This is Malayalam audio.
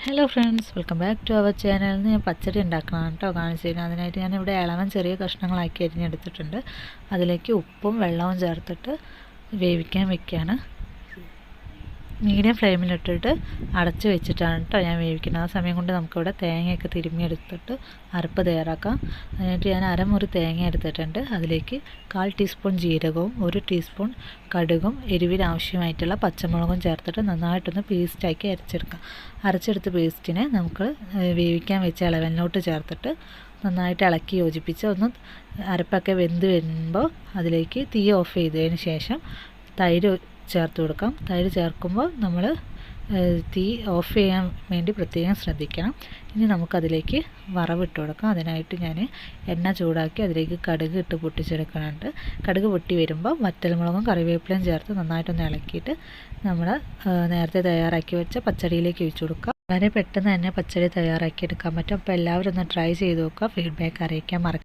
Hello friends, welcome back to our channel. ഞാൻ പച്ചടി ഉണ്ടാക്കണം കേട്ടോ കാണിച്ചു തരാം. അതിനായിട്ട് ഞാനിവിടെ ഇളവൻ ചെറിയ കഷ്ണങ്ങളാക്കി അരിഞ്ഞെടുത്തിട്ടുണ്ട്. അതിലേക്ക് ഉപ്പും വെള്ളവും ചേർത്തിട്ട് വേവിക്കാൻ വെക്കുകയാണ്. മീഡിയം ഫ്ലെയിമിലിട്ടിട്ട് അടച്ച് വെച്ചിട്ടാണ് കേട്ടോ ഞാൻ വേവിക്കുന്നത്. ആ സമയം കൊണ്ട് നമുക്കിവിടെ തേങ്ങയൊക്കെ തിരുമ്മിയെടുത്തിട്ട് അരപ്പ് തയ്യാറാക്കാം. അതിനായിട്ട് ഞാൻ അരമുറി തേങ്ങ എടുത്തിട്ടുണ്ട്. അതിലേക്ക് 1/4 ടീസ്പൂൺ ജീരകവും 1 ടീസ്പൂൺ കടുകും എരിവിന് ആവശ്യമായിട്ടുള്ള പച്ചമുളകും ചേർത്തിട്ട് നന്നായിട്ടൊന്ന് പേസ്റ്റാക്കി അരച്ചെടുക്കാം. അരച്ചെടുത്ത പേസ്റ്റിനെ നമുക്ക് വേവിക്കാൻ വെച്ച ഇളവനിലോട്ട് ചേർത്തിട്ട് നന്നായിട്ട് ഇളക്കി യോജിപ്പിച്ച് ഒന്ന് അരപ്പൊക്കെ വെന്ത് വരുമ്പോൾ അതിലേക്ക് തീ ഓഫ് ചെയ്തതിന് ശേഷം തൈര് ചേർത്ത് കൊടുക്കാം. തൈര് ചേർക്കുമ്പോൾ നമ്മൾ തീ ഓഫ് ചെയ്യാൻ വേണ്ടി പ്രത്യേകം ശ്രദ്ധിക്കണം. ഇനി നമുക്കതിലേക്ക് വറവിട്ട് കൊടുക്കാം. അതിനായിട്ട് ഞാൻ എണ്ണ ചൂടാക്കി അതിലേക്ക് കടുക് ഇട്ട് പൊട്ടിച്ചെടുക്കുന്നുണ്ട്. കടുക് പൊട്ടി വരുമ്പോൾ വറ്റൽമുളകും കറിവേപ്പിലയും ചേർത്ത് നന്നായിട്ടൊന്ന് ഇളക്കിയിട്ട് നമ്മൾ നേരത്തെ തയ്യാറാക്കി വെച്ച പച്ചടിയിലേക്ക് ഒഴിച്ചു കൊടുക്കുക. വളരെ പെട്ടെന്ന് തന്നെ പച്ചടി തയ്യാറാക്കി എടുക്കാൻ പറ്റും. അപ്പോൾ എല്ലാവരും ഒന്ന് ട്രൈ ചെയ്ത് നോക്കുക. ഫീഡ്ബാക്ക് അറിയിക്കാൻ മറക്കരുത്.